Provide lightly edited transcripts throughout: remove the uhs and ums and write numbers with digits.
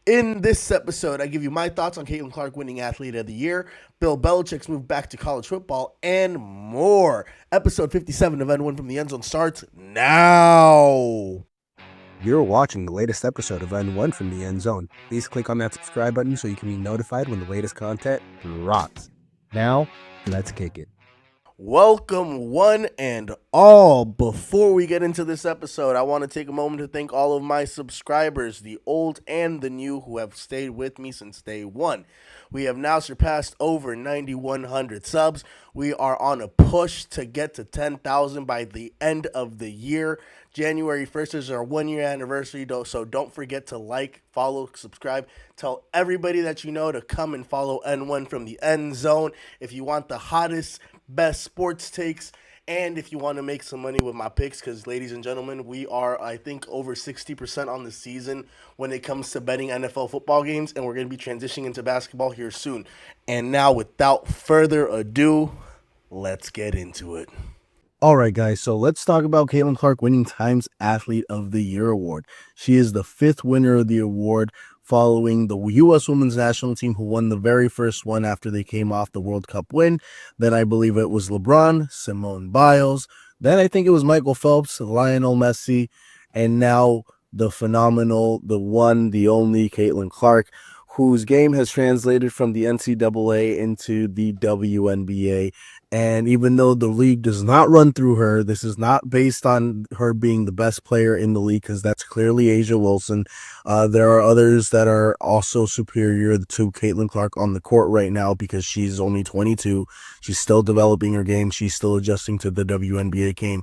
In this episode, I give you my thoughts on Caitlin Clark winning Athlete of the Year, Bill Belichick's move back to college football, and more. Episode 57 of N1 from the End Zone starts now. You're watching the latest episode of N1 from the End Zone. Please click on that subscribe button so you can be notified when the latest content drops. Now, let's kick it. Welcome, one and all. Before we get into this episode, I want to take a moment to thank all of my subscribers, the old and the new, who have stayed with me since day one. We have now surpassed over 9,100 subs. We are on a push to get to 10,000 by the end of the year. January 1st is our 1 year anniversary, so don't forget to like, follow, subscribe. Tell everybody that you know to come and follow N1 from the End Zone. If you want the hottest, best sports takes, and if you want to make some money with my picks, because ladies and gentlemen, we are, I think, over 60% on the season when it comes to betting NFL football games, and we're going to be transitioning into basketball here soon. And now, without further ado, let's get into it. All right, guys, so let's talk about Caitlin Clark winning Time's Athlete of the Year award. She is the fifth winner of the award, following the U.S. Women's National Team, who won the very first one after they came off the World Cup win. Then I believe it was LeBron, Simone Biles. Then I think it was Michael Phelps, Lionel Messi, and now the phenomenal, the one, the only Caitlin Clark, whose game has translated from the NCAA into the WNBA. And even though the league does not run through her, this is not based on her being the best player in the league, because that's clearly A'ja Wilson. There are others that are also superior to Caitlin Clark on the court right now because she's only 22. She's still developing her game. She's still adjusting to the WNBA game.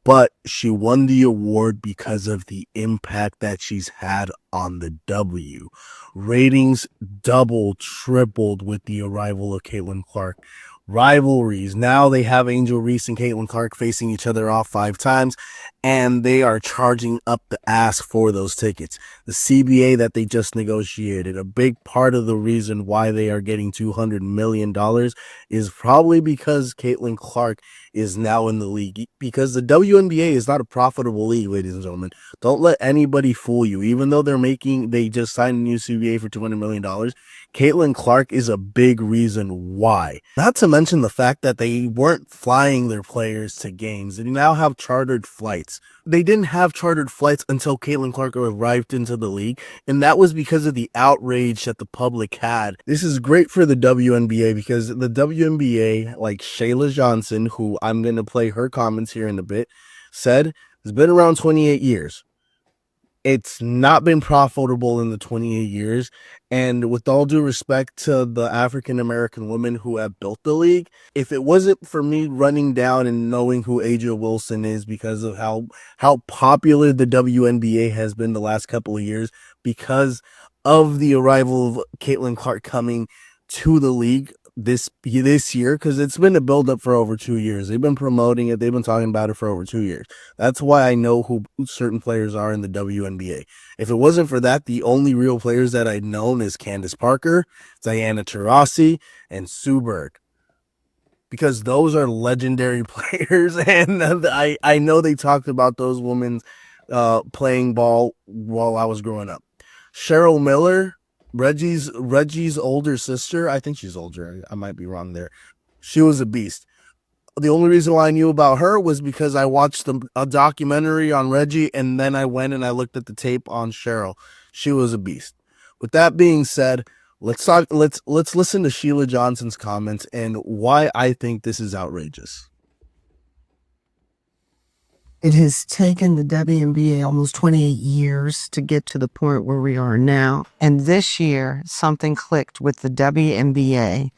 But she won the award because of the impact that she's had on the W. Ratings doubled, tripled with the arrival of Caitlin Clark. Rivalries. Now they have Angel Reese and Caitlin Clark facing each other off 5 times, and they are charging up the ass for those tickets. The CBA that they just negotiated, a big part of the reason why they are getting $200 million is probably because Caitlin Clark is now in the league, because the WNBA is not a profitable league, ladies and gentlemen. Don't let anybody fool you. Even though they just signed a new CBA for $200 million, Caitlin Clark is a big reason why. Not to mention the fact that they weren't flying their players to games. They now have chartered flights. They didn't have chartered flights until Caitlin Clark arrived into the league, and that was because of the outrage that the public had. This is great for the WNBA because the WNBA, like Shayla Johnson, who I'm going to play her comments here in a bit, said has been around 28 years. It's not been profitable in the 28 years. And with all due respect to the African-American women who have built the league, if it wasn't for me running down and knowing who A'ja Wilson is because of how popular the WNBA has been the last couple of years, because of the arrival of Caitlin Clark coming to the league this year, because it's been a build-up for over 2 years. They've been promoting it. They've been talking about it for over 2 years. That's why I know who certain players are in the WNBA. If it wasn't for that, the only real players that I'd known is Candace Parker, Diana Taurasi, and Sue Bird, because those are legendary players, and I know they talked about those women playing ball while I was growing up. Cheryl Miller, Reggie's older sister. I think she's older. I might be wrong there. She was a beast. The only reason why I knew about her was because I watched a documentary on Reggie, and then I went and I looked at the tape on Cheryl. She was a beast. With that being said, let's listen to Sheila Johnson's comments and why I think this is outrageous. It has taken the WNBA almost 28 years to get to the point where we are now. And this year, something clicked with the WNBA,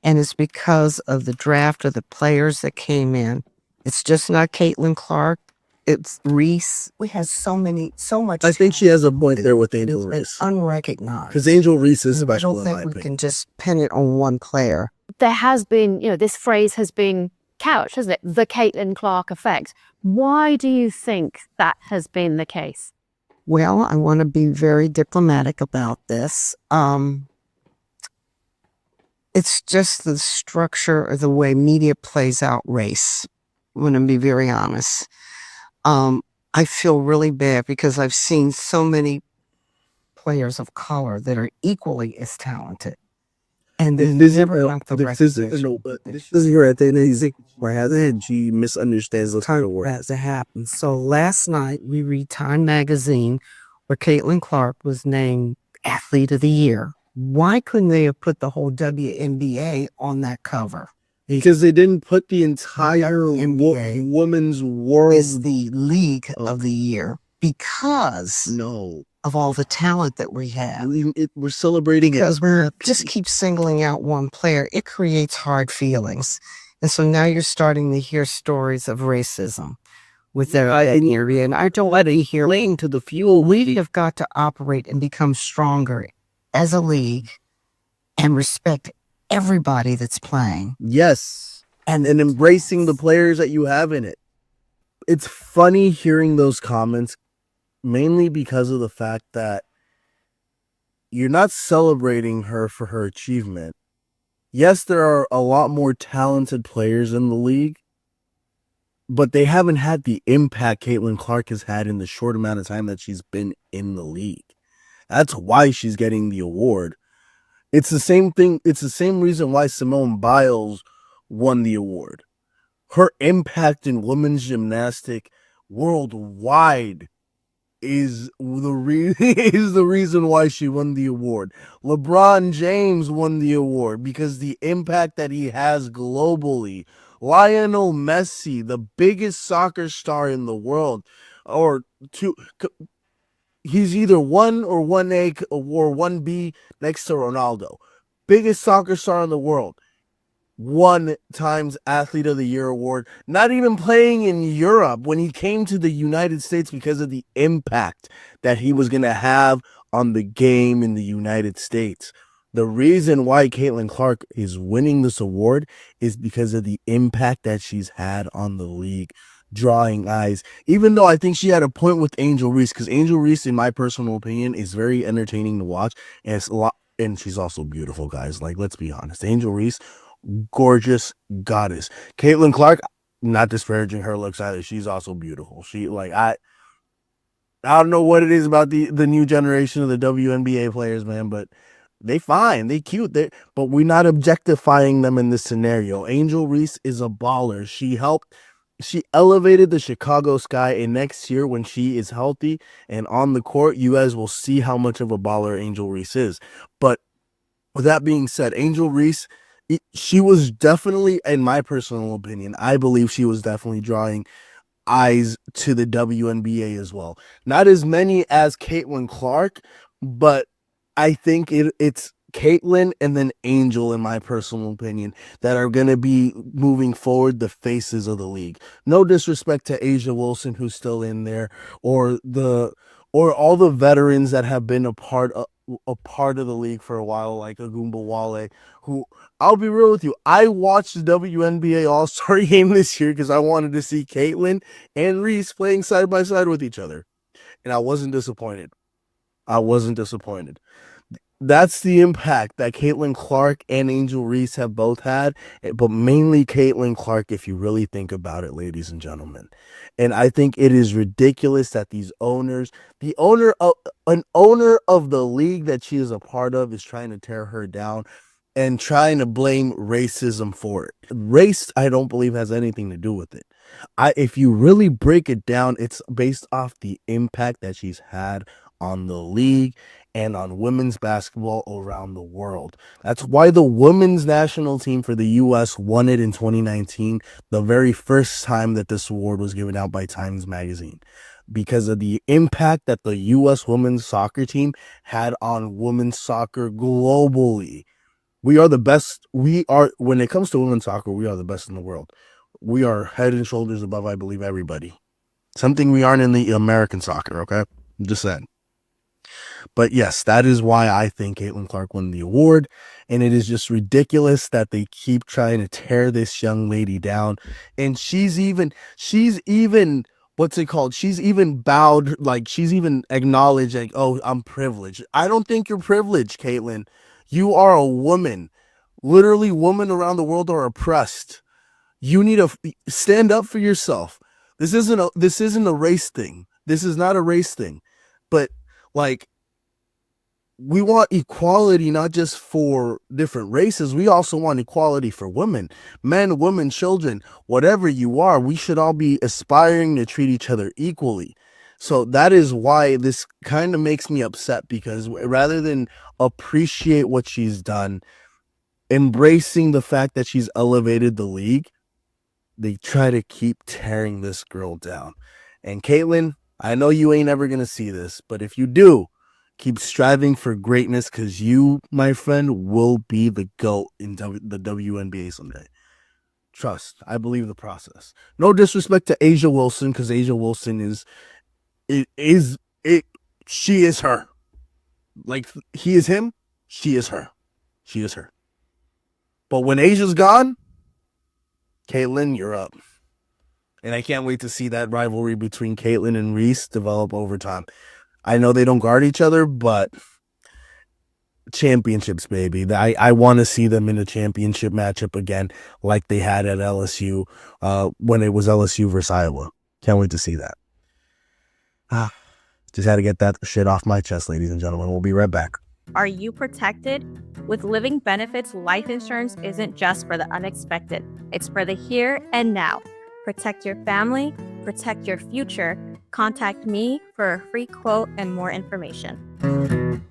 and it's because of the draft of the players that came in. It's just not Caitlin Clark. It's Reese. We have so much. I think she has a point there with Angel Reese. It's unrecognized. Because Angel Reese is I special don't in my think we opinion. can just pin it on one player. There has been, this phrase has been couched, hasn't it? The Caitlin Clark effect. Why do you think that has been the case? Well, I want to be very diplomatic about this. It's just the structure of the way media plays out race. I'm going to be very honest. I feel really bad because I've seen so many players of color that are equally as talented. And This then is never got the this is recognition. this is here at the music where then she misunderstands the title word. As it happens. So last night we read Time magazine where Caitlin Clark was named Athlete of the Year. Why couldn't they have put the whole WNBA on that cover? Because they didn't put the entire NBA women's world is the league of the year because no. of all the talent that we have. We're celebrating it. Because we're just keep singling out one player, it creates hard feelings. And so now you're starting to hear stories of racism with their area. And I don't let it hear laying to the fuel. We have got to operate and become stronger as a league and respect everybody that's playing. Yes. And embracing the players that you have in it. It's funny hearing those comments, mainly because of the fact that you're not celebrating her for her achievement. Yes, there are a lot more talented players in the league, but they haven't had the impact Caitlin Clark has had in the short amount of time that she's been in the league. That's why she's getting the award. It's the same thing. It's the same reason why Simone Biles won the award. Her impact in women's gymnastics worldwide is the reason why she won the award. LeBron James won the award because the impact that he has globally. Lionel Messi, the biggest soccer star in the world, or two, he's either 1 or 1A or 1B next to Ronaldo. Biggest soccer star in the world. 1 times Athlete of the Year award, not even playing in Europe when he came to the United States because of the impact that he was going to have on the game in the United States. The reason why Caitlin Clark is winning this award is because of the impact that she's had on the league, drawing eyes. Even though I think she had a point with Angel Reese, because Angel Reese, in my personal opinion, is very entertaining to watch, and it's a lot, and she's also beautiful, guys. Like, let's be honest. Angel Reese, gorgeous goddess. Caitlin Clark, not disparaging her looks either. She's also beautiful. She I don't know what it is about the new generation of the WNBA players, man, but they fine, they cute, but we're not objectifying them in this scenario. Angel Reese is a baller. She elevated the Chicago Sky, and next year when she is healthy and on the court, you guys will see how much of a baller Angel Reese is. But with that being said, Angel Reese, she was definitely, in my personal opinion, I believe she was definitely drawing eyes to the WNBA as well. Not as many as Caitlin Clark, but I think it's Caitlin and then Angel, in my personal opinion, that are going to be moving forward the faces of the league. No disrespect to Asia Wilson, who's still in there, or all the veterans that have been a part of the league for a while, like Agumba Wale, who, I'll be real with you, I watched the WNBA All-Star game this year because I wanted to see Caitlin and Reese playing side by side with each other, and I wasn't disappointed. That's the impact that Caitlin Clark and Angel Reese have both had, but mainly Caitlin Clark, if you really think about it, ladies and gentlemen. And I think it is ridiculous that these owners, an owner of the league that she is a part of, is trying to tear her down and trying to blame racism for it. Race, I don't believe, has anything to do with it. If you really break it down, it's based off the impact that she's had on the league and on women's basketball around the world. That's why the women's national team for the U.S. won it in 2019, the very first time that this award was given out by Times Magazine, because of the impact that the U.S. women's soccer team had on women's soccer globally. We are the best. When it comes to women's soccer, we are the best in the world. We are head and shoulders above, I believe, everybody. Something we aren't in the American soccer, okay? I'm just saying. But yes, that is why I think Caitlin Clark won the award. And it is just ridiculous that they keep trying to tear this young lady down. And she's even, what's it called? She's even bowed, like she's even acknowledged, like, oh, I'm privileged. I don't think you're privileged, Caitlin. You are a woman. Literally, women around the world are oppressed. You need to stand up for yourself. This isn't a race thing. This is not a race thing. But like, we want equality not just for different races. We also want equality for women, men, women, children, whatever you are. We should all be aspiring to treat each other equally. So that is why this kind of makes me upset, because rather than appreciate what she's done, embracing the fact that she's elevated the league, they try to keep tearing this girl down. And Caitlin, I know you ain't ever going to see this, but if you do, keep striving for greatness, because you, my friend, will be the GOAT in the WNBA someday. Trust. I believe the process. No disrespect to Asia Wilson, because Asia Wilson she is her. Like, he is him, she is her. She is her. But when Asia's gone, Caitlin, you're up. And I can't wait to see that rivalry between Caitlin and Reese develop over time. I know they don't guard each other, but championships, baby. I want to see them in a championship matchup again, like they had at LSU when it was LSU versus Iowa. Can't wait to see that. Just had to get that shit off my chest, ladies and gentlemen. We'll be right back. Are you protected? With living benefits, life insurance isn't just for the unexpected. It's for the here and now. Protect your family, protect your future. Contact me for a free quote and more information.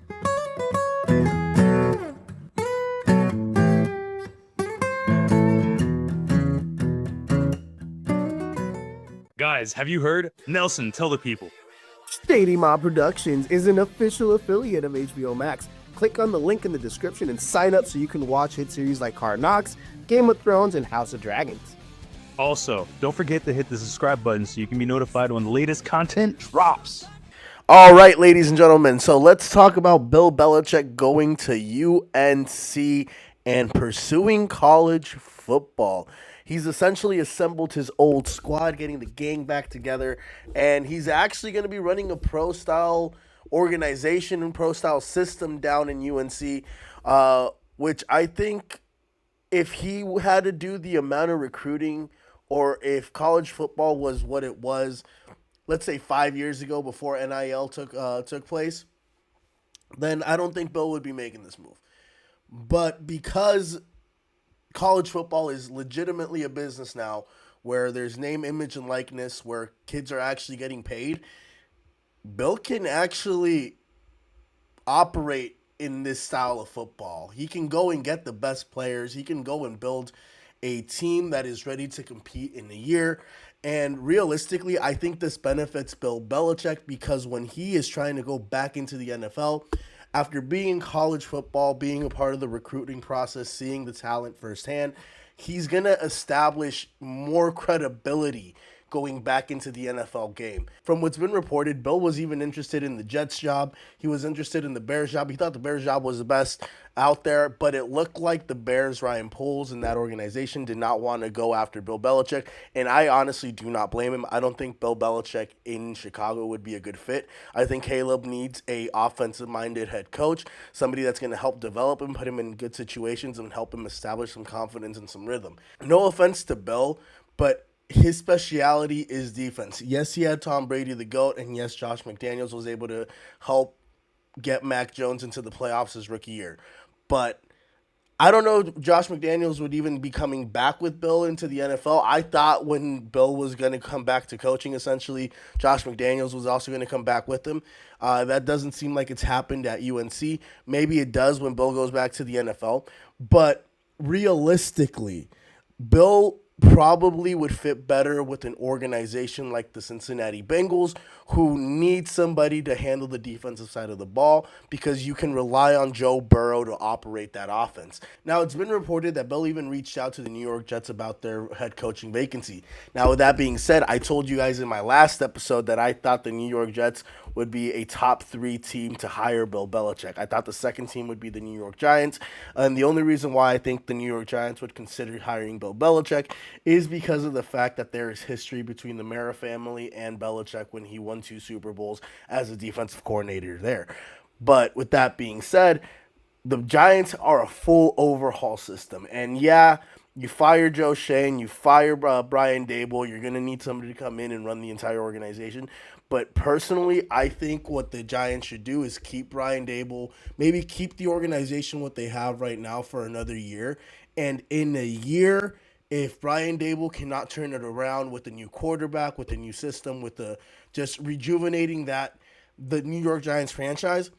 Guys, have you heard? Nelson, tell the people. Shady Mob Productions is an official affiliate of HBO Max. Click on the link in the description and sign up so you can watch hit series like Hard Knocks, Game of Thrones, and House of Dragons. Also, don't forget to hit the subscribe button so you can be notified when the latest content drops. All right, ladies and gentlemen, so let's talk about Bill Belichick going to UNC and pursuing college football. He's essentially assembled his old squad, getting the gang back together, and he's actually going to be running a pro-style organization and pro-style system down in UNC, which I think if he had to do the amount of recruiting, or if college football was what it was, let's say 5 years ago before NIL took place, then I don't think Bill would be making this move. But because college football is legitimately a business now, where there's name, image, and likeness, where kids are actually getting paid, Bill can actually operate in this style of football. He can go and get the best players. He can go and build a team that is ready to compete in a year. And realistically, I think this benefits Bill Belichick, because when he is trying to go back into the NFL, after being in college football, being a part of the recruiting process, seeing the talent firsthand, he's going to establish more credibility going back into the NFL game. From what's been reported, Bill was even interested in the Jets job. He was interested in the Bears job. He thought the Bears job was the best out there, but it looked like the Bears, Ryan Poles, and that organization did not want to go after Bill Belichick, and I honestly do not blame him. I don't think Bill Belichick in Chicago would be a good fit. I think Caleb needs a offensive-minded head coach, somebody that's going to help develop him, put him in good situations, and help him establish some confidence and some rhythm. No offense to Bill, but his speciality is defense. Yes, he had Tom Brady, the GOAT, and yes, Josh McDaniels was able to help get Mac Jones into the playoffs his rookie year. But I don't know if Josh McDaniels would even be coming back with Bill into the NFL. I thought when Bill was going to come back to coaching, essentially, Josh McDaniels was also going to come back with him. That doesn't seem like it's happened at UNC. Maybe it does when Bill goes back to the NFL. But realistically, Bill probably would fit better with an organization like the Cincinnati Bengals, who need somebody to handle the defensive side of the ball, because you can rely on Joe Burrow to operate that offense. Now, it's been reported that Bill even reached out to the New York Jets about their head coaching vacancy. Now, with that being said, I told you guys in my last episode that I thought the New York Jets would be a top 3 team to hire Bill Belichick. I thought the second team would be the New York Giants, and the only reason why I think the New York Giants would consider hiring Bill Belichick is because of the fact that there is history between the Mara family and Belichick when he won 2 Super Bowls as a defensive coordinator there. But with that being said, the Giants are a full overhaul system. And yeah, you fire Joe Shane, you fire Brian Dable, you're going to need somebody to come in and run the entire organization. But personally, I think what the Giants should do is keep Brian Dable, maybe keep the organization what they have right now for another year. And in a year, if Brian Dable cannot turn it around with a new quarterback, with a new system, with the just rejuvenating the New York Giants franchise,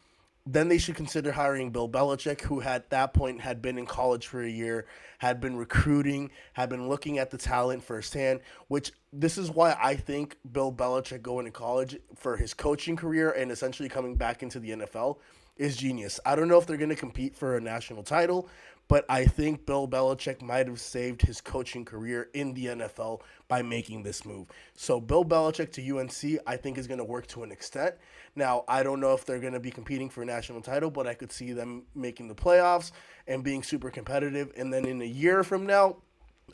then they should consider hiring Bill Belichick, who at that point had been in college for a year, had been recruiting, had been looking at the talent firsthand, which this is why I think Bill Belichick going to college for his coaching career and essentially coming back into the NFL is genius. I don't know if they're going to compete for a national title, but I think Bill Belichick might have saved his coaching career in the NFL by making this move. So Bill Belichick to UNC, I think is going to work to an extent. Now, I don't know if they're going to be competing for a national title, but I could see them making the playoffs and being super competitive. And then in a year from now,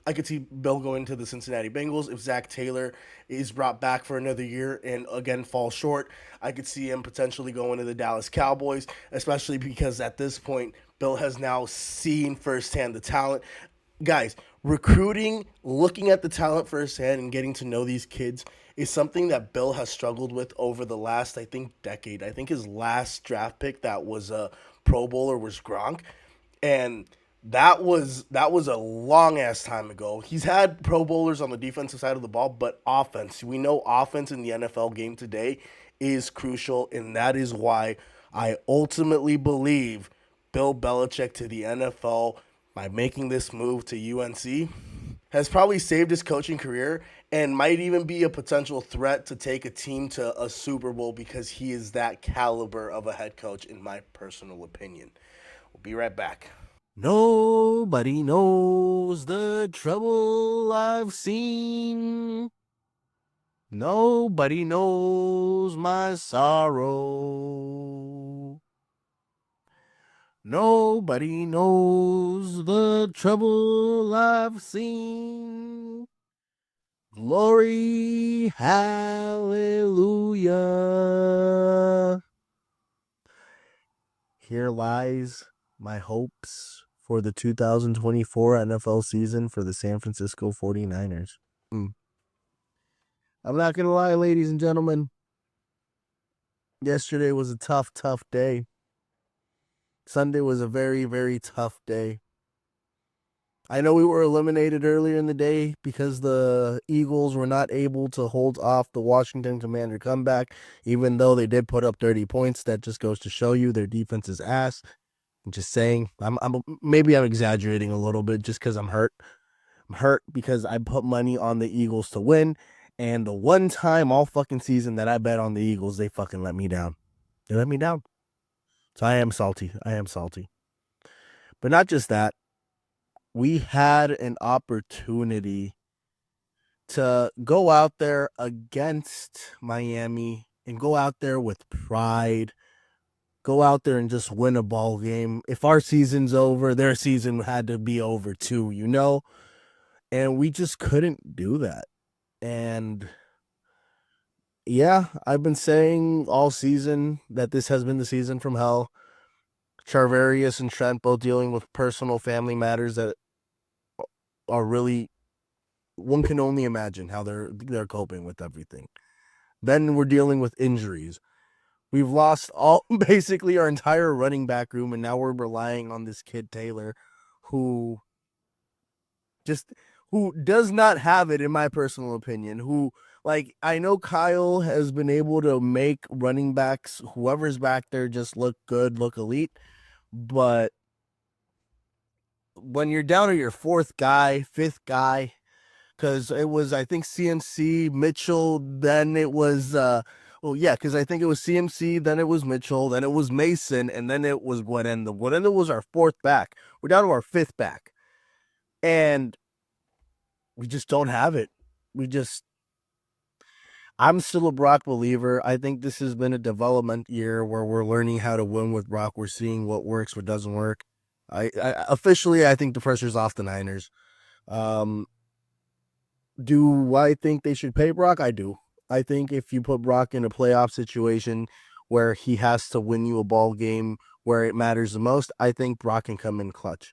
I could see Bill going to the Cincinnati Bengals. If Zach Taylor is brought back for another year and again falls short, I could see him potentially going to the Dallas Cowboys, especially because at this point, Bill has now seen firsthand the talent. Guys, recruiting, looking at the talent firsthand and getting to know these kids is something that Bill has struggled with over the last, I think, decade. I think his last draft pick that was a Pro Bowler was Gronk. And that was a long ass time ago. He's had Pro Bowlers on the defensive side of the ball, but offense. We know offense in the NFL game today is crucial, and that is why I ultimately believe Bill Belichick to the NFL by making this move to UNC has probably saved his coaching career and might even be a potential threat to take a team to a Super Bowl because he is that caliber of a head coach, in my personal opinion. We'll be right back. Nobody knows the trouble I've seen. Nobody knows my sorrow. Nobody knows the trouble I've seen. Glory, hallelujah. Here lies my hopes for the 2024 NFL season for the San Francisco 49ers. I'm not going to lie, ladies and gentlemen. Yesterday was a tough day. Sunday was a very, very tough day. I know we were eliminated earlier in the day because the Eagles were not able to hold off the Washington Commander comeback, even though they did put up 30 points. That just goes to show you their defense is ass. I'm just saying. Maybe I'm exaggerating a little bit just because I'm hurt. I'm hurt because I put money on the Eagles to win, and the one time all fucking season that I bet on the Eagles, they fucking let me down. They let me down. So I am salty. But not just that. We had an opportunity to go out there against Miami and go out there with pride. Go out there and just win a ball game. If our season's over, their season had to be over too, you know? And we just couldn't do that. And yeah, I've been saying all season that this has been the season from hell. Charvarius and Trent both dealing with personal family matters that are really, one can only imagine how they're coping with everything. Then we're dealing with injuries. We've lost basically our entire running back room, and now we're relying on this kid Taylor, who does not have it, in my personal opinion. Who, like, I know Kyle has been able to make running backs, whoever's back there, just look good, look elite, but when you're down to your fifth guy, because it was, I think, CMC, Mitchell, then it was, because I think it was CMC, then it was Mitchell, then it was Mason, and then it was Guarendo. Guarendo was our fourth back. We're down to our fifth back. And we just don't have it. I'm still a Brock believer. I think this has been a development year where we're learning how to win with Brock. We're seeing what works, what doesn't work. I officially, I think the pressure's off the Niners. Do I think they should pay Brock? I do. I think if you put Brock in a playoff situation where he has to win you a ball game where it matters the most, I think Brock can come in clutch.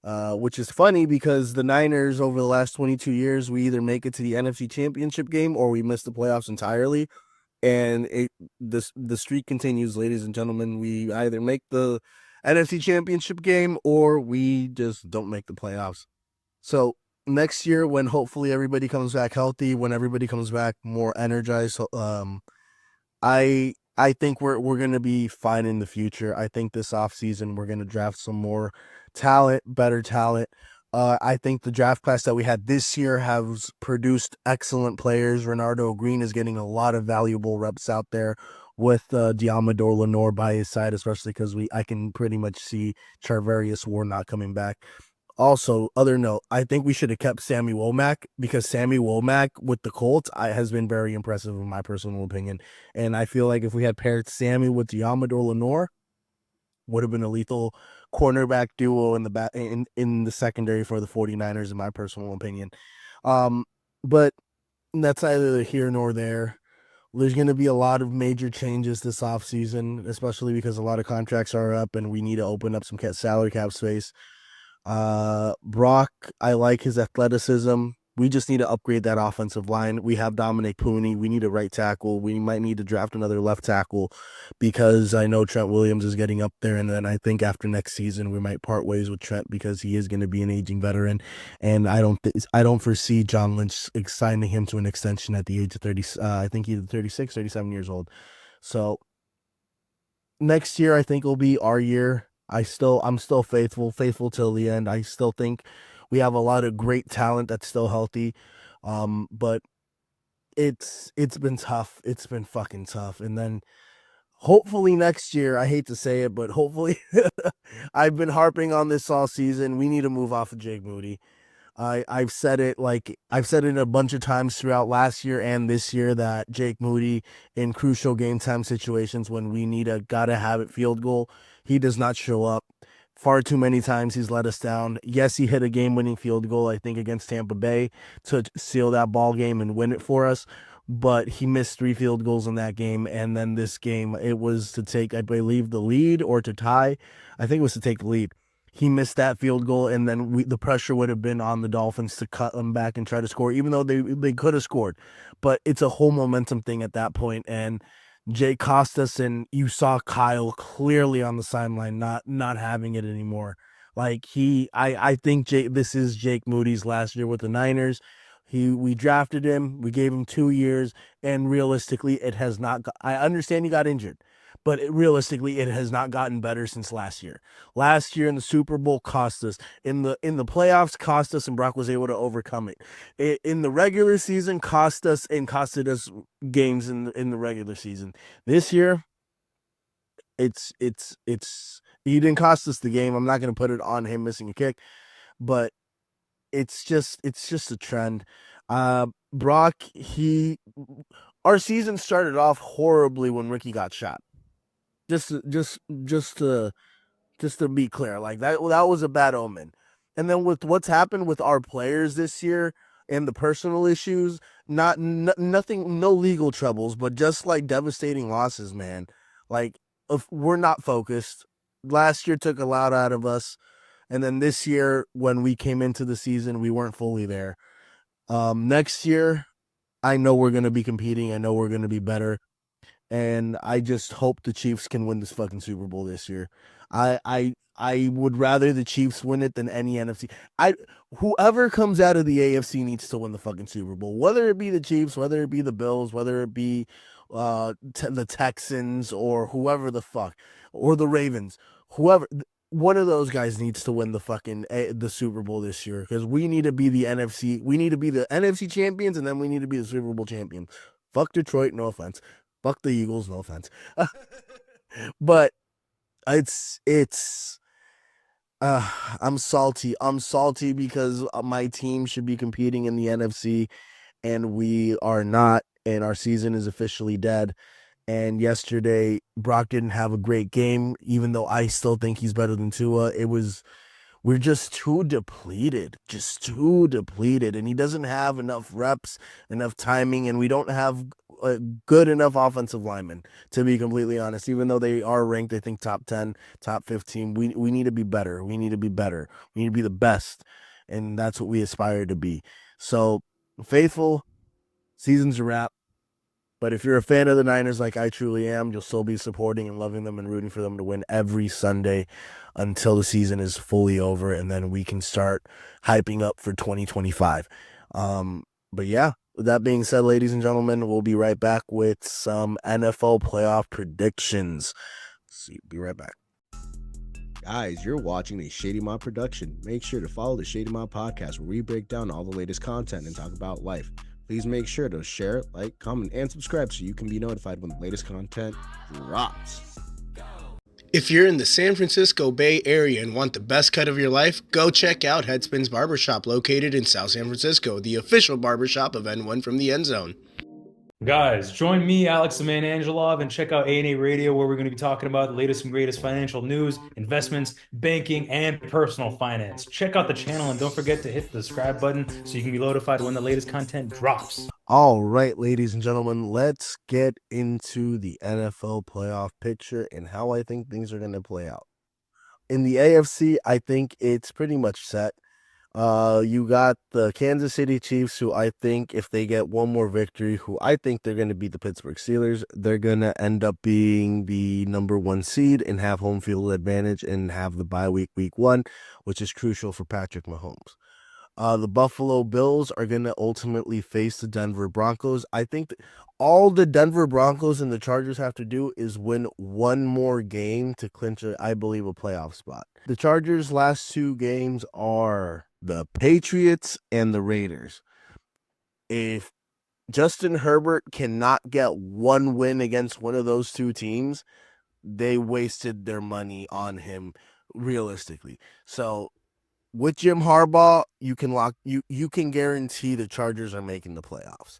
Which is funny because the Niners over the last 22 years, we either make it to the NFC Championship game or we miss the playoffs entirely. and the streak continues, ladies and gentlemen. We either make the NFC Championship game or we just don't make the playoffs. So next year, when hopefully everybody comes back healthy, when everybody comes back more energized, I think we're gonna be fine in the future. I think this offseason we're gonna draft some more talent, better talent. I think the draft class that we had this year has produced excellent players. Renardo Green is getting a lot of valuable reps out there with Diamador Lenore by his side, especially because I can pretty much see Charvarius Ward not coming back. Also, other note, I think we should have kept Sammy Womack because Sammy Womack with the Colts has been very impressive in my personal opinion. And I feel like if we had paired Sammy with Diamador Lenore, would have been a lethal cornerback duo in the in the secondary for the 49ers, in my personal opinion. But that's neither here nor there. There's going to be a lot of major changes this offseason, especially because a lot of contracts are up and we need to open up some salary cap space. Brock, I like his athleticism. We just need to upgrade that offensive line. We have Dominic Pooney. We need a right tackle. We might need to draft another left tackle because I know Trent Williams is getting up there. And then I think after next season, we might part ways with Trent because he is going to be an aging veteran. And I don't foresee John Lynch signing him to an extension at the age of 30. I think he's 36, 37 years old. So next year, I think will be our year. I'm still faithful till the end. I still think we have a lot of great talent that's still healthy. But it's been tough. It's been fucking tough. And then hopefully next year, I hate to say it, but hopefully I've been harping on this all season. We need to move off of Jake Moody. I've said it a bunch of times throughout last year and this year that Jake Moody in crucial game time situations when we gotta have it field goal, he does not show up. Far too many times he's let us down. Yes, he hit a game-winning field goal, I think, against Tampa Bay to seal that ball game and win it for us. But he missed 3 field goals in that game. And then this game, it was to take, I believe, the lead or to tie. I think it was to take the lead. He missed that field goal, and then the pressure would have been on the Dolphins to cut them back and try to score, even though they could have scored. But it's a whole momentum thing at that point, and Jake cost us, and you saw Kyle clearly on the sideline not having it anymore. Like I think this is Jake Moody's last year with the Niners. We drafted him, we gave him 2 years, and realistically, it has not. I understand he got injured, but realistically, it has not gotten better since last year. Last year in the Super Bowl cost us. In the playoffs cost us, and Brock was able to overcome it. In the regular season cost us and costed us games in the regular season. This year, it's he didn't cost us the game. I'm not going to put it on him missing a kick, but it's just a trend. Brock, our season started off horribly when Ricky got shot. Just to be clear, like that was a bad omen. And then with what's happened with our players this year and the personal issues, nothing, no legal troubles, but just like devastating losses, man. Like if we're not focused. Last year took a lot out of us, and then this year when we came into the season, we weren't fully there. Next year, I know we're gonna be competing. I know we're gonna be better. And I just hope the Chiefs can win this fucking Super Bowl this year. I would rather the Chiefs win it than any NFC. Whoever comes out of the AFC needs to win the fucking Super Bowl. Whether it be the Chiefs, whether it be the Bills, whether it be the Texans or whoever the fuck, or the Ravens, whoever. One of those guys needs to win the fucking the Super Bowl this year because we need to be the NFC. We need to be the NFC champions, and then we need to be the Super Bowl champions. Fuck Detroit, no offense. Fuck the Eagles, no offense. But I'm salty. I'm salty because my team should be competing in the NFC and we are not, and our season is officially dead. And yesterday, Brock didn't have a great game, even though I still think he's better than Tua. We're just too depleted, and he doesn't have enough reps, enough timing, and we don't have a good enough offensive linemen, to be completely honest. Even though they are ranked, I think, top 10, top 15, we need to be better. We need to be better. We need to be the best, and that's what we aspire to be. So, faithful, season's a wrap. But if you're a fan of the Niners like I truly am, you'll still be supporting and loving them and rooting for them to win every Sunday until the season is fully over, and then we can start hyping up for 2025. But yeah, with that being said, ladies and gentlemen, we'll be right back with some NFL playoff predictions. See, be right back. Guys, you're watching a Shady Mob production. Make sure to follow the Shady Mob podcast where we break down all the latest content and talk about life. Please make sure to share, like, comment, and subscribe so you can be notified when the latest content drops. If you're in the San Francisco Bay Area and want the best cut of your life, go check out Headspins Barbershop located in South San Francisco, the official barbershop of N1 from the End Zone. Guys, join me, Alex the Man Angelov, and check out A&A Radio, where we're going to be talking about the latest and greatest financial news, investments, banking, and personal finance. Check out the channel and don't forget to hit the subscribe button so you can be notified when the latest content drops. All right, ladies and gentlemen, let's get into the NFL playoff picture and how I think things are going to play out. In the AFC, I think it's pretty much set. You got the Kansas City Chiefs, who I think if they get one more victory, who I think they're going to beat the Pittsburgh Steelers, they're going to end up being the number 1 seed and have home field advantage and have the bye week 1, which is crucial for Patrick Mahomes. The Buffalo Bills are going to ultimately face the Denver Broncos. I think all the Denver Broncos and the Chargers have to do is win one more game to clinch, I believe, a playoff spot. The Chargers' last 2 games are the Patriots and the Raiders. If Justin Herbert cannot get one win against one of those 2 teams, they wasted their money on him realistically. So with Jim Harbaugh, you can guarantee the Chargers are making the playoffs.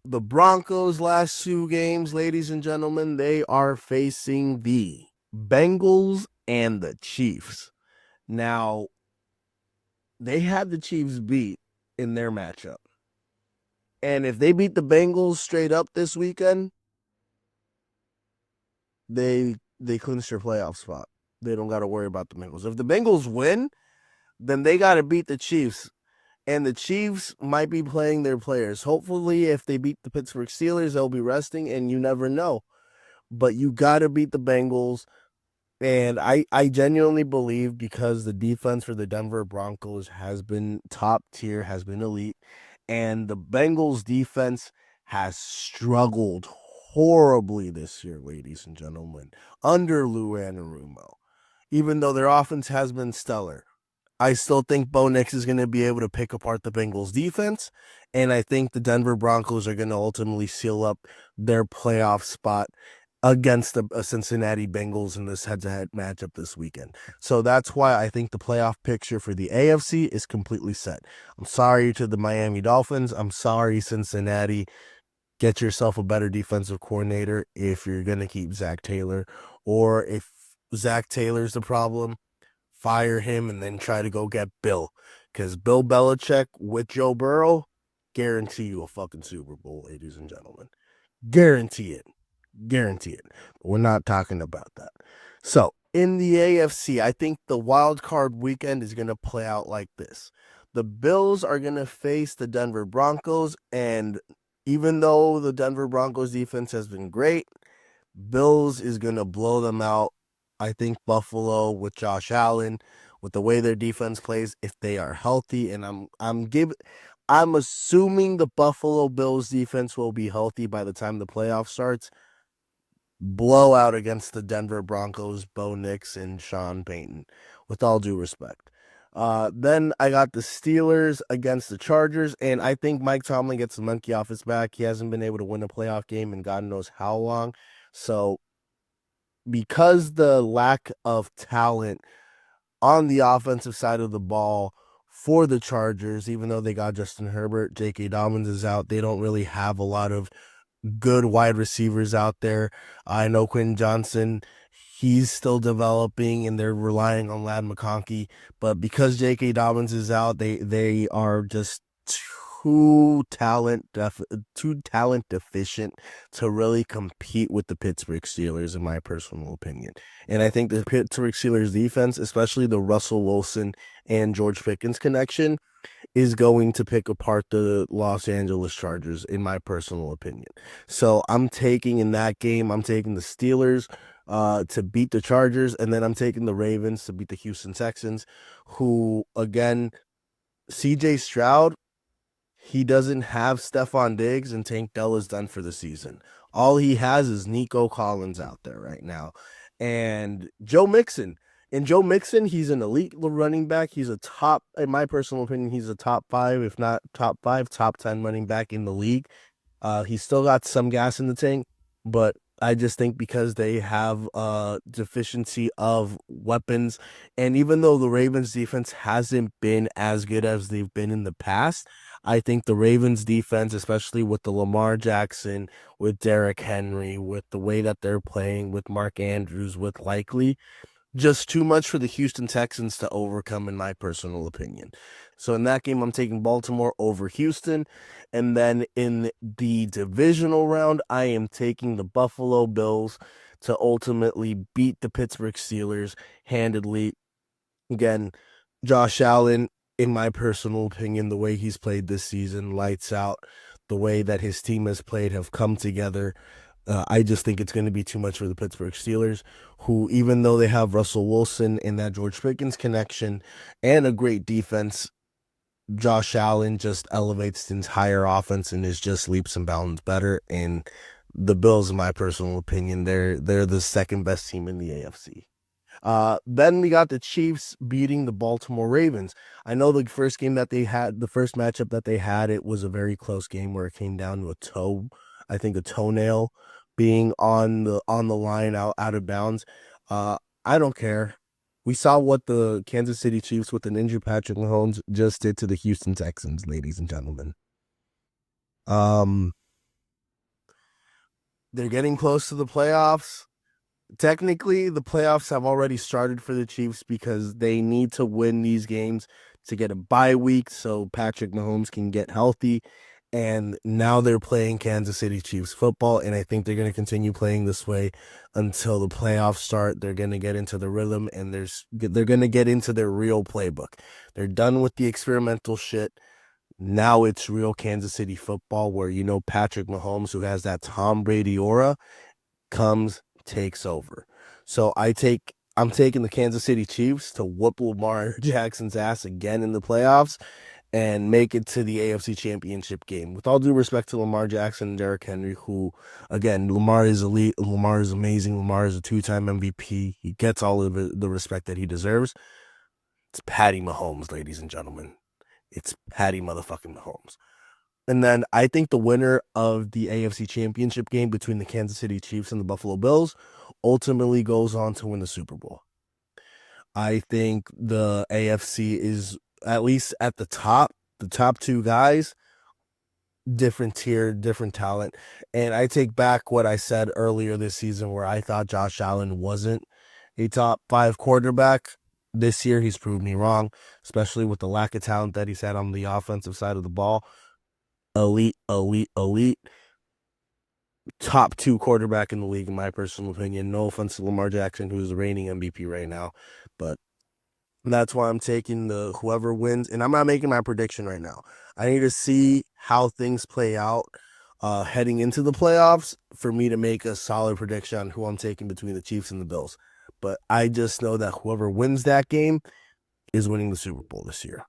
The Broncos' last 2 games, ladies and gentlemen, they are facing the Bengals and the Chiefs. Now, they had the Chiefs beat in their matchup. And if they beat the Bengals straight up this weekend, they clinch their playoff spot. They don't got to worry about the Bengals. If the Bengals win, then they got to beat the Chiefs. And the Chiefs might be playing their players. Hopefully, if they beat the Pittsburgh Steelers, they'll be resting, and you never know. But you got to beat the Bengals. And I genuinely believe, because the defense for the Denver Broncos has been top tier, has been elite, and the Bengals defense has struggled horribly this year, ladies and gentlemen, under Lou Anarumo. Even though their offense has been stellar, I still think Bo Nix is going to be able to pick apart the Bengals defense, and I think the Denver Broncos are going to ultimately seal up their playoff spot against the Cincinnati Bengals in this head-to-head matchup this weekend. So that's why I think the playoff picture for the AFC is completely set. I'm sorry to the Miami Dolphins. I'm sorry, Cincinnati. Get yourself a better defensive coordinator if you're going to keep Zach Taylor. Or if Zach Taylor's the problem, fire him and then try to go get Bill. Because Bill Belichick with Joe Burrow, guarantee you a fucking Super Bowl, ladies and gentlemen. Guarantee it. Guarantee it. We're not talking about that. So, in the AFC, I think the wild card weekend is going to play out like this. The Bills are going to face the Denver Broncos, and even though the Denver Broncos defense has been great, Bills is going to blow them out. I think Buffalo with Josh Allen, with the way their defense plays, if they are healthy, and I'm assuming the Buffalo Bills defense will be healthy by the time the playoff starts. Blowout against the Denver Broncos, Bo Nix and Sean Payton, with all due respect. Then I got the Steelers against the Chargers, and I think Mike Tomlin gets the monkey off his back. He hasn't been able to win a playoff game in God knows how long. So, because the lack of talent on the offensive side of the ball for the Chargers, even though they got Justin Herbert, J.K. Dobbins is out, they don't really have a lot of good wide receivers out there. I know Quentin Johnson, he's still developing, and they're relying on Ladd McConkey. But because J.K. Dobbins is out, they are just too talent deficient to really compete with the Pittsburgh Steelers, in my personal opinion. And I think the Pittsburgh Steelers defense, especially the Russell Wilson and George Pickens connection, is going to pick apart the Los Angeles Chargers, in my personal opinion. So I'm taking in that game, I'm taking the Steelers to beat the Chargers, and then I'm taking the Ravens to beat the Houston Texans, who, again, CJ Stroud, he doesn't have Stephon Diggs, and Tank Dell is done for the season. All he has is Nico Collins out there right now. And Joe Mixon. And Joe Mixon, he's an elite running back. He's a top, in my personal opinion, he's a top 5, if not top 5, top 10 running back in the league. He's still got some gas in the tank, but I just think because they have a deficiency of weapons, and even though the Ravens defense hasn't been as good as they've been in the past, I think the Ravens defense, especially with the Lamar Jackson, with Derrick Henry, with the way that they're playing, with Mark Andrews, with Likely, just too much for the Houston Texans to overcome, in my personal opinion. So in that game, I'm taking Baltimore over Houston. And then in the divisional round, I am taking the Buffalo Bills to ultimately beat the Pittsburgh Steelers handedly. Again, Josh Allen, in my personal opinion, the way he's played this season, lights out. The way that his team has played have come together. I just think it's going to be too much for the Pittsburgh Steelers, who, even though they have Russell Wilson and that George Pickens connection and a great defense, Josh Allen just elevates the entire offense and is just leaps and bounds better. And the Bills, in my personal opinion, they're the second best team in the AFC. Then we got the Chiefs beating the Baltimore Ravens. I know the first game that they had, the first matchup that they had, it was a very close game where it came down to a toenail being on the line out of bounds. I don't care. We saw what the Kansas City Chiefs with an injured Patrick Mahomes just did to the Houston Texans, ladies and gentlemen. They're getting close to the playoffs. Technically, the playoffs have already started for the Chiefs because they need to win these games to get a bye week so Patrick Mahomes can get healthy. And now they're playing Kansas City Chiefs football, and I think they're going to continue playing this way until the playoffs start. They're going to get into the rhythm, and they're going to get into their real playbook. They're done with the experimental shit. Now it's real Kansas City football where, Patrick Mahomes, who has that Tom Brady aura, takes over. So I'm taking the Kansas City Chiefs to whoop Lamar Jackson's ass again in the playoffs and make it to the AFC Championship game. With all due respect to Lamar Jackson and Derrick Henry, who, again, Lamar is elite, Lamar is amazing, Lamar is a 2-time MVP. He gets all of the respect that he deserves. It's Patty Mahomes, ladies and gentlemen. It's Patty motherfucking Mahomes. And then I think the winner of the AFC Championship game between the Kansas City Chiefs and the Buffalo Bills ultimately goes on to win the Super Bowl. I think the AFC is, at least at the top 2 guys, different tier, different talent. And I take back what I said earlier this season where I thought Josh Allen wasn't a top 5 quarterback. This year, he's proved me wrong, especially with the lack of talent that he's had on the offensive side of the ball. Elite. Top 2 quarterback in the league, in my personal opinion. No offense to Lamar Jackson, who's the reigning MVP right now. But that's why I'm taking the whoever wins. And I'm not making my prediction right now. I need to see how things play out heading into the playoffs for me to make a solid prediction on who I'm taking between the Chiefs and the Bills. But I just know that whoever wins that game is winning the Super Bowl this year.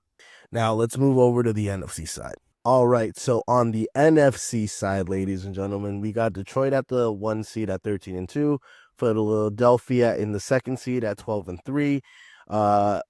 Now, let's move over to the NFC side. All right, so on the NFC side, ladies and gentlemen, we got Detroit at the 1 seed at 13-2, Philadelphia in the 2nd seed at 12-3,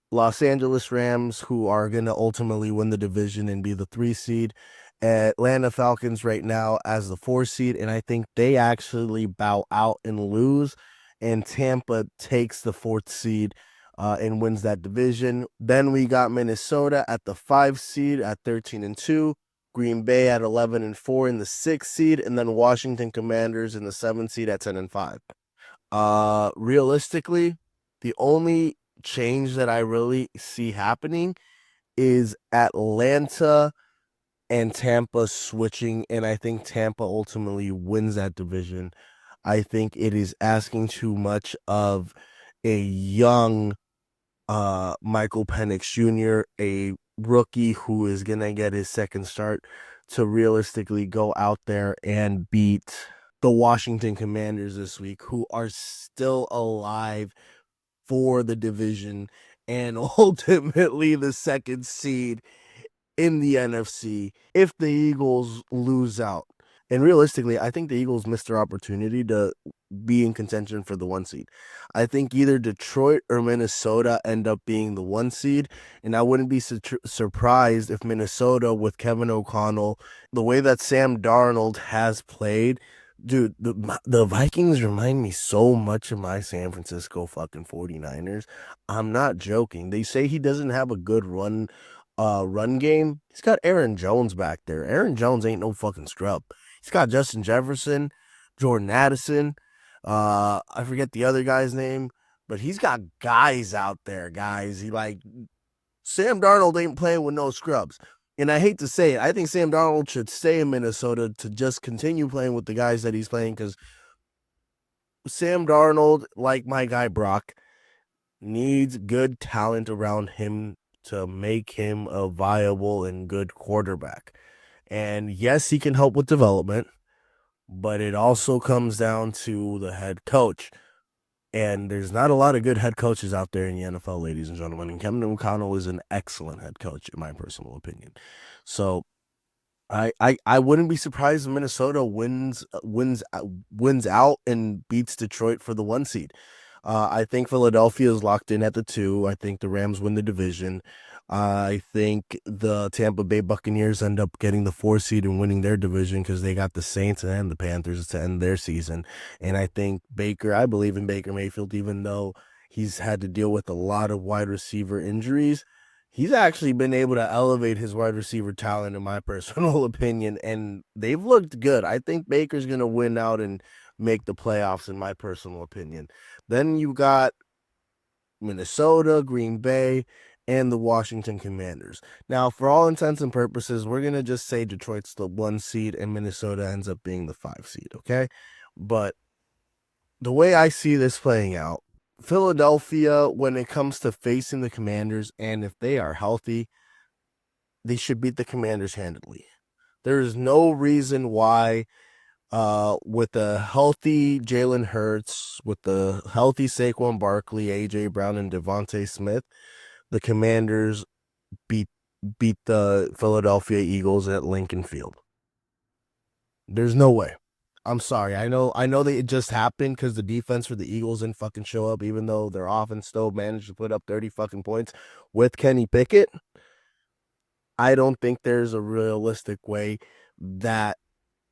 Los Angeles Rams, who are going to ultimately win the division and be the 3 seed, Atlanta Falcons right now as the 4 seed, and I think they actually bow out and lose, and Tampa takes the 4th seed and wins that division. Then we got Minnesota at the 5 seed at 13-2, Green Bay at 11-4 in the 6th seed, and then Washington Commanders in the 7th seed at 10-5. Realistically, the only change that I really see happening is Atlanta and Tampa switching, and I think Tampa ultimately wins that division. I think it is asking too much of a young Michael Penix Jr., a rookie who is going to get his second start, to realistically go out there and beat the Washington Commanders this week, who are still alive for the division and ultimately the second seed in the NFC if the Eagles lose out. And realistically, I think the Eagles missed their opportunity to be in contention for the 1 seed. I think either Detroit or Minnesota end up being the 1 seed, and I wouldn't be surprised if Minnesota, with Kevin O'Connell, the way that Sam Darnold has played, dude, the Vikings remind me so much of my San Francisco fucking 49ers. I'm not joking. They say he doesn't have a good run game. He's got Aaron Jones back there. Aaron Jones ain't no fucking scrub. He's got Justin Jefferson, Jordan Addison. I forget the other guy's name, but he's got guys out there, guys. Sam Darnold ain't playing with no scrubs. And I hate to say it, I think Sam Darnold should stay in Minnesota to just continue playing with the guys that he's playing, because Sam Darnold, like my guy Brock, needs good talent around him to make him a viable and good quarterback. And yes, he can help with development, but it also comes down to the head coach. And there's not a lot of good head coaches out there in the NFL, ladies and gentlemen. And Kevin O'Connell is an excellent head coach, in my personal opinion. So I wouldn't be surprised if Minnesota wins out and beats Detroit for the 1 seed. I think Philadelphia is locked in at the 2. I think the Rams win the division. I think the Tampa Bay Buccaneers end up getting the 4 seed and winning their division because they got the Saints and the Panthers to end their season. And I think I believe in Baker Mayfield, even though he's had to deal with a lot of wide receiver injuries. He's actually been able to elevate his wide receiver talent, in my personal opinion, and they've looked good. I think Baker's going to win out and make the playoffs, in my personal opinion. Then you got Minnesota, Green Bay, and the Washington Commanders. Now, for all intents and purposes, we're going to just say Detroit's the 1 seed and Minnesota ends up being the 5 seed, okay? But the way I see this playing out, Philadelphia, when it comes to facing the Commanders, and if they are healthy, they should beat the Commanders handily. There is no reason why, with a healthy Jalen Hurts, with the healthy Saquon Barkley, A.J. Brown, and Devontae Smith, the Commanders beat the Philadelphia Eagles at Lincoln Field. There's no way. I'm sorry. I know that it just happened because the defense for the Eagles didn't fucking show up, even though their offense still managed to put up 30 fucking points with Kenny Pickett. I don't think there's a realistic way that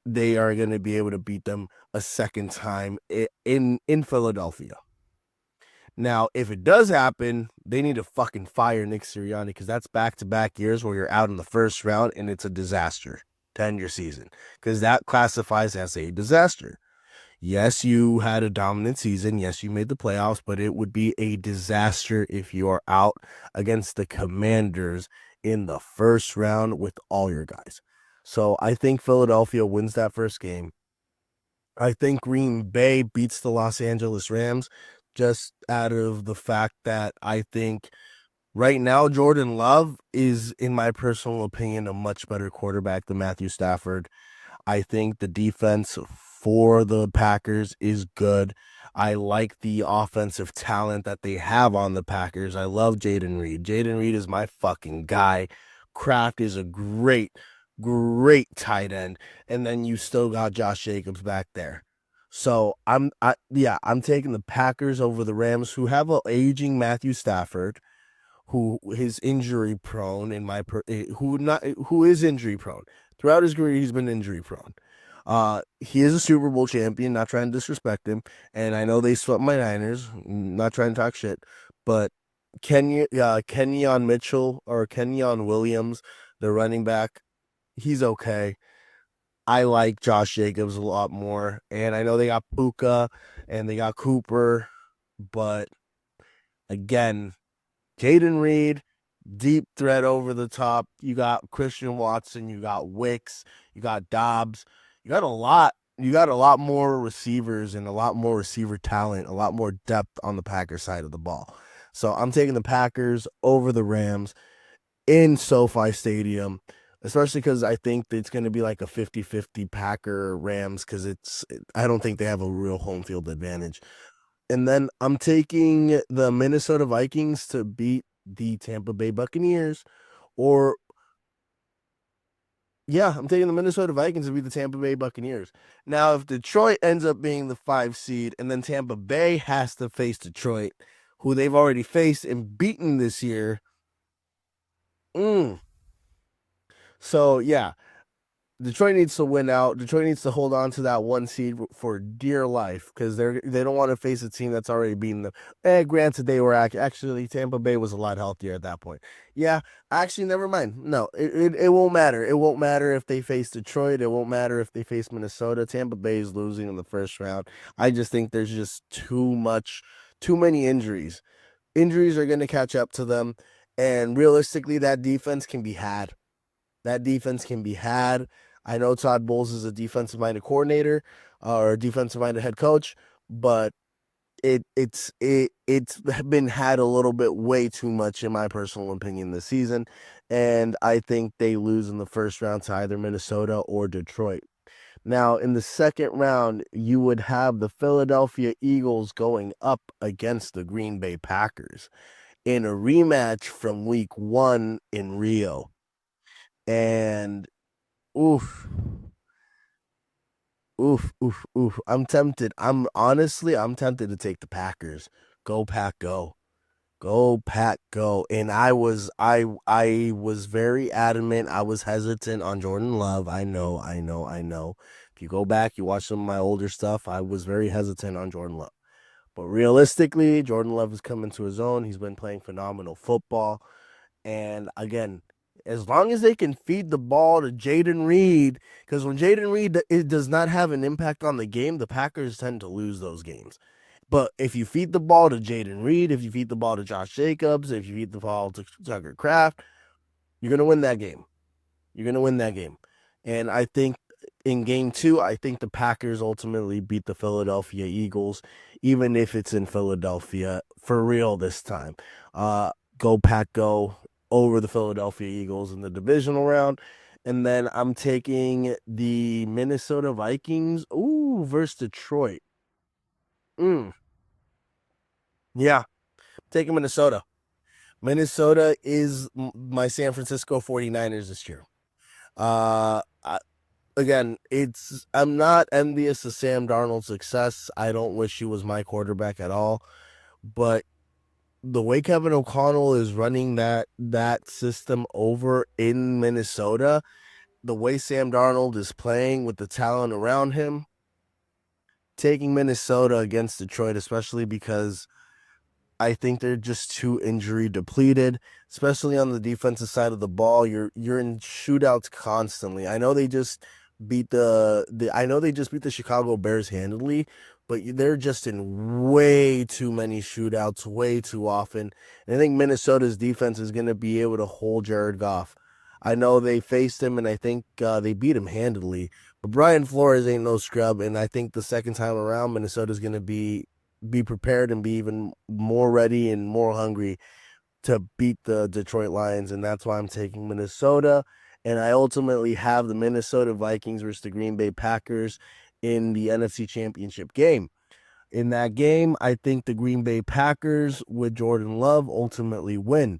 they are going to be able to beat them a second time in Philadelphia. Now, if it does happen, they need to fucking fire Nick Sirianni, because that's back-to-back years where you're out in the first round and it's a disaster to end your season, because that classifies as a disaster. Yes, you had a dominant season. Yes, you made the playoffs, but it would be a disaster if you are out against the Commanders in the first round with all your guys. So I think Philadelphia wins that first game. I think Green Bay beats the Los Angeles Rams, just out of the fact that I think right now Jordan Love is, in my personal opinion, a much better quarterback than Matthew Stafford. I think the defense for the Packers is good. I like the offensive talent that they have on the Packers. I love Jaden Reed. Jaden Reed is my fucking guy. Kraft is a great tight end. And then you still got Josh Jacobs back there. So I'm taking the Packers over the Rams, who have an aging Matthew Stafford, who is injury prone who is injury prone. Throughout his career, he's been injury prone. He is a Super Bowl champion, not trying to disrespect him. And I know they swept my Niners, not trying to talk shit, but Kenyon Mitchell or Kenyon Williams, the running back, he's okay. I like Josh Jacobs a lot more. And I know they got Puka and they got Cooper, but again, Jaden Reed deep threat over the top. You got Christian Watson, you got Wicks, you got Dobbs. You got a lot. You got a lot more receivers and a lot more receiver talent, a lot more depth on the Packers side of the ball. So I'm taking the Packers over the Rams in SoFi Stadium, especially because I think it's going to be like a 50-50 Packer-Rams because I don't think they have a real home field advantage. And then I'm taking the Minnesota Vikings to beat the Tampa Bay Buccaneers. I'm taking the Minnesota Vikings to beat the Tampa Bay Buccaneers. Now, if Detroit ends up being the 5 seed and then Tampa Bay has to face Detroit, who they've already faced and beaten this year. So, yeah. Detroit needs to win out. Detroit needs to hold on to that 1 seed for dear life because they don't want to face a team that's already beaten them. Granted, they were actually Tampa Bay was a lot healthier at that point. Yeah, actually, never mind. No, it won't matter. It won't matter if they face Detroit. It won't matter if they face Minnesota. Tampa Bay is losing in the first round. I just think there's just too many injuries. Injuries are going to catch up to them, and realistically, that defense can be had. I know Todd Bowles is a defensive-minded coordinator or a defensive-minded head coach, but it's been had a little bit way too much, in my personal opinion, this season, and I think they lose in the first round to either Minnesota or Detroit. Now, in the second round, you would have the Philadelphia Eagles going up against the Green Bay Packers in a rematch from Week 1 in Rio. And oof. I'm tempted. I'm tempted to take the Packers. Go Pack, go. Go Pack, go. And I was very adamant. I was hesitant on Jordan Love. I know. If you go back, you watch some of my older stuff, I was very hesitant on Jordan Love. But realistically, Jordan Love has come into his own. He's been playing phenomenal football. And again, as long as they can feed the ball to Jaden Reed, because when Jaden Reed does not have an impact on the game, the Packers tend to lose those games. But if you feed the ball to Jaden Reed, if you feed the ball to Josh Jacobs, if you feed the ball to Tucker Kraft, you're going to win that game. And I think in game 2, I think the Packers ultimately beat the Philadelphia Eagles, even if it's in Philadelphia for real this time. Go Pack, go over the Philadelphia Eagles in the divisional round. And then I'm taking the Minnesota Vikings versus Detroit. Yeah, taking Minnesota. Minnesota is my San Francisco 49ers this year. Again, I'm not envious of Sam Darnold's success. I don't wish he was my quarterback at all. But the way Kevin O'Connell is running that system over in Minnesota, the way Sam Darnold is playing with the talent around him, taking Minnesota against Detroit, especially because I think they're just too injury depleted, especially on the defensive side of the ball. You're in shootouts constantly. I know they just beat the Chicago Bears handily, but they're just in way too many shootouts, way too often. And I think Minnesota's defense is going to be able to hold Jared Goff. I know they faced him, and I think they beat him handily. But Brian Flores ain't no scrub, and I think the second time around, Minnesota's going to be prepared and be even more ready and more hungry to beat the Detroit Lions, and that's why I'm taking Minnesota. And I ultimately have the Minnesota Vikings versus the Green Bay Packers in the NFC Championship game. In that game, I think the Green Bay Packers with Jordan Love ultimately win.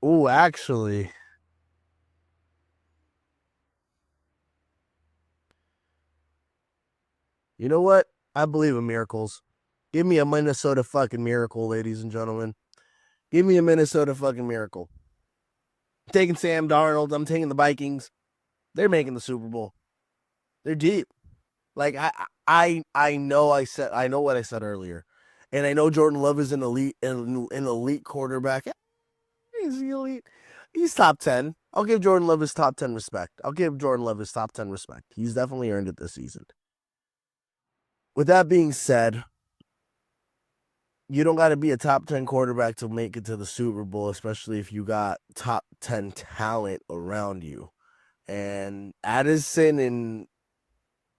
Actually, you know what? I believe in miracles. Give me a Minnesota fucking miracle, ladies and gentlemen. Give me a Minnesota fucking miracle. I'm taking Sam Darnold. I'm taking the Vikings. They're making the Super Bowl. They're deep. Like I know what I said earlier, and I know Jordan Love is an elite quarterback. He's elite. He's top 10. I'll give Jordan Love his top 10 respect. He's definitely earned it this season. With that being said, you don't got to be a top 10 quarterback to make it to the Super Bowl, especially if you got top 10 talent around you. And Addison and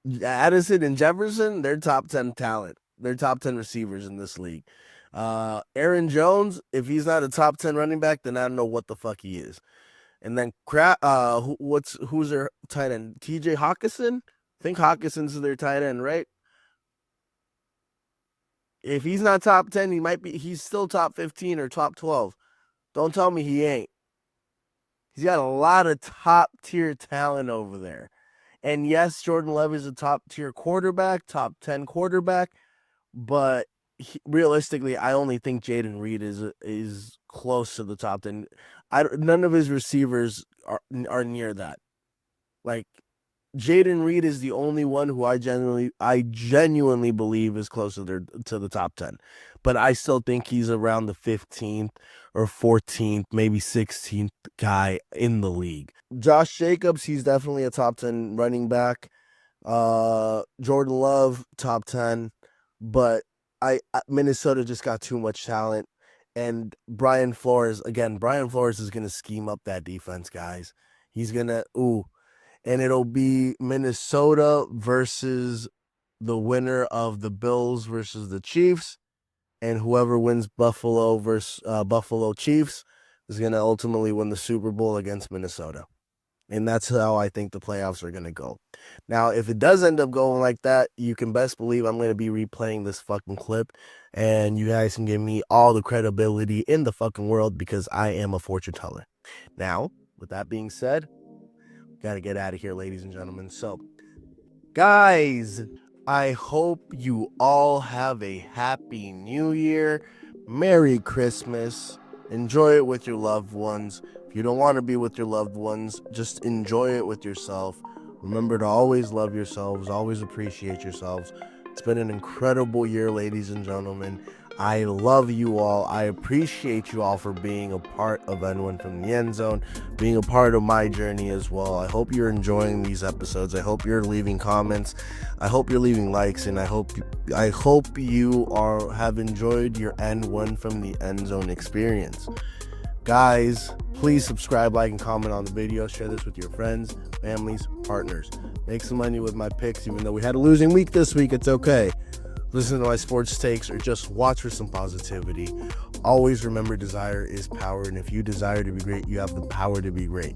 Jefferson, they're top 10 talent. They're top 10 receivers in this league. Aaron Jones, if he's not a top 10 running back, then I don't know what the fuck he is. And then who's their tight end? TJ Hawkinson? I think Hawkinson's their tight end, right? If he's not top 10, he's still top 15 or top 12. Don't tell me he ain't. He's got a lot of top tier talent over there. And yes, Jordan Love is a top tier quarterback, top 10 quarterback, but realistically, I only think Jaden Reed is close to the top 10. None of his receivers are near that. Like, Jaden Reed is the only one who I genuinely believe is closer to the top 10. But I still think he's around the 15th or 14th, maybe 16th guy in the league. Josh Jacobs, he's definitely a top 10 running back. Jordan Love, top 10. But Minnesota just got too much talent. And Brian Flores is going to scheme up that defense, guys. He's going to, and it'll be Minnesota versus the winner of the Bills versus the Chiefs. And whoever wins Buffalo versus Buffalo Chiefs is going to ultimately win the Super Bowl against Minnesota. And that's how I think the playoffs are going to go. Now, if it does end up going like that, you can best believe I'm going to be replaying this fucking clip. And you guys can give me all the credibility in the fucking world because I am a fortune teller. Now, with that being said, got to get out of here, ladies and gentlemen. So, guys, I hope you all have a happy new year. Merry Christmas. Enjoy it with your loved ones. If you don't want to be with your loved ones, just enjoy it with yourself. Remember to always love yourselves, always appreciate yourselves. It's been an incredible year, ladies and gentlemen. I love you all. I appreciate you all for being a part of Anyone from the End Zone, being a part of my journey as well. I hope you're enjoying these episodes. I hope you're leaving comments. I hope you're leaving likes, and I hope you have enjoyed your N1 from the End Zone experience. Guys, please subscribe, like, and comment on the video. Share this with your friends, families, partners. Make some money with my picks, even though we had a losing week this week. It's okay. Listen to my sports takes or just watch for some positivity. Always remember, desire is power, and if you desire to be great, you have the power to be great.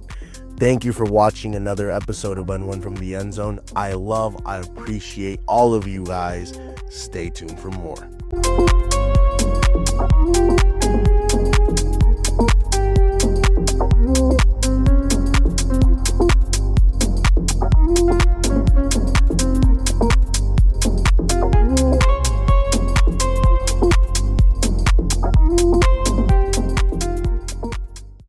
Thank you for watching another episode of Anyone from the End Zone. I appreciate all of you guys. Stay tuned for more.